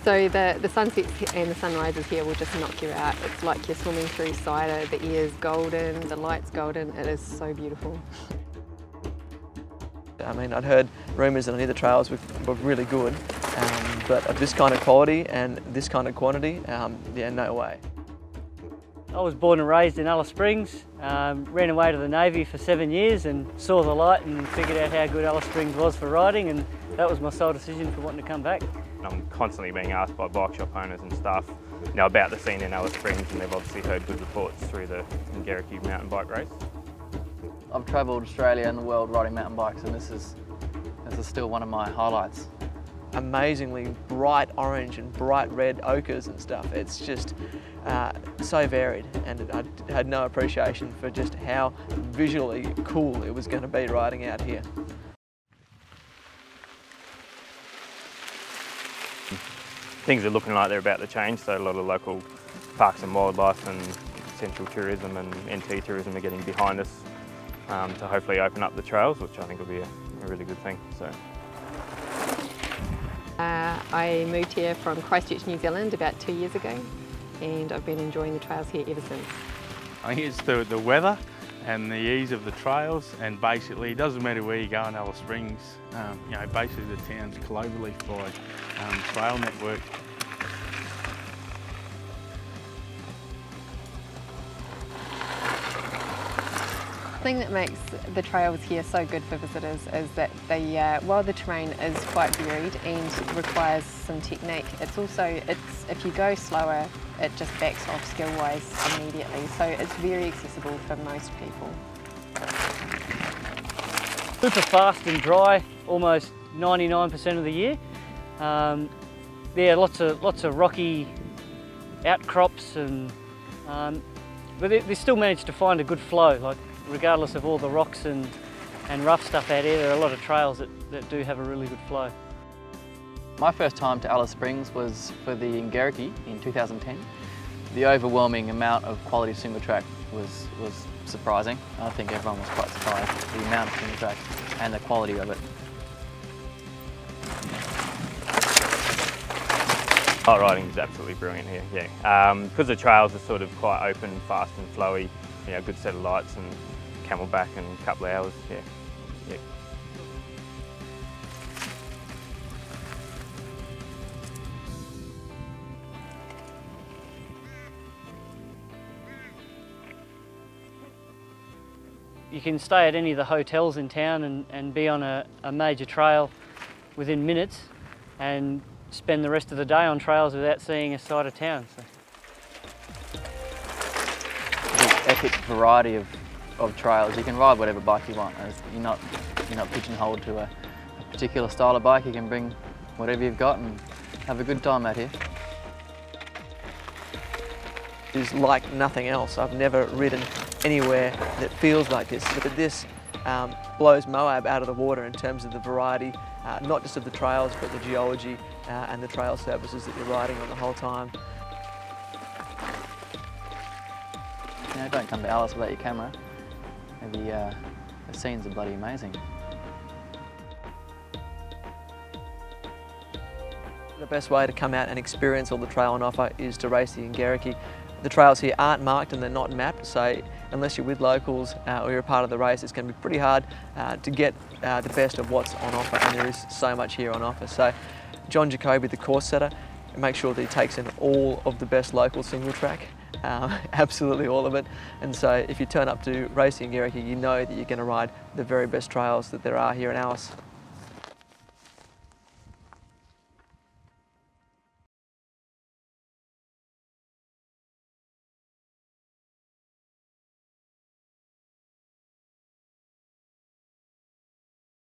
So the sunsets and the sunrises here will just knock you out. It's like you're swimming through cider, the air's golden, the light's golden, it is so beautiful. I mean, I'd heard rumours that any of the trails were really good, but of this kind of quality and this kind of quantity, yeah, no way. I was born and raised in Alice Springs, ran away to the Navy for 7 years and saw the light and figured out how good Alice Springs was for riding, and that was my sole decision for wanting to come back. I'm constantly being asked by bike shop owners and stuff, about the scene in Alice Springs, and they've obviously heard good reports through the Ingeriki mountain bike race. I've travelled Australia and the world riding mountain bikes, and this is still one of my highlights. Amazingly bright orange and bright red ochres and stuff. It's just so varied, and I had no appreciation for just how visually cool it was going to be riding out here. Things are looking like they're about to change, so a lot of local parks and wildlife and central tourism and NT tourism are getting behind us to hopefully open up the trails, which I think will be a really good thing. So. I moved here from Christchurch, New Zealand about 2 years ago, and I've been enjoying the trails here ever since. I think it's the weather and the ease of the trails, and basically it doesn't matter where you go in Alice Springs, basically the town's globally by trail network. The thing that makes the trails here so good for visitors is that while the terrain is quite varied and requires some technique, if you go slower, it just backs off skill-wise immediately. So it's very accessible for most people. Super fast and dry, almost 99% of the year. Lots of rocky outcrops, but they still manage to find a good flow. Regardless of all the rocks and rough stuff out here, there are a lot of trails that do have a really good flow. My first time to Alice Springs was for the Ingeriki in 2010. The overwhelming amount of quality single track was surprising. I think everyone was quite surprised at the amount of single track and the quality of it. Bike riding is absolutely brilliant here, yeah. Because the trails are sort of quite open, fast and flowy, good set of lights and camelback in a couple of hours, yeah. You can stay at any of the hotels in town and be on a major trail within minutes and spend the rest of the day on trails without seeing a side of town. So. The epic variety of trails. You can ride whatever bike you want. You're not pigeonholed to a particular style of bike. You can bring whatever you've got and have a good time out here. It's like nothing else. I've never ridden anywhere that feels like this. But this blows Moab out of the water in terms of the variety, not just of the trails, but the geology and the trail services that you're riding on the whole time. Don't come to Alice without your camera. The scenes are bloody amazing. The best way to come out and experience all the trail on offer is to race the Ingeriki. The trails here aren't marked and they're not mapped, so unless you're with locals or you're a part of the race, it's going to be pretty hard to get the best of what's on offer, and there is so much here on offer. So John Jacoby, the course setter, makes sure that he takes in all of the best local single track, absolutely all of it. And so if you turn up to race the Ingeriki, you know that you're going to ride the very best trails that there are here in Alice.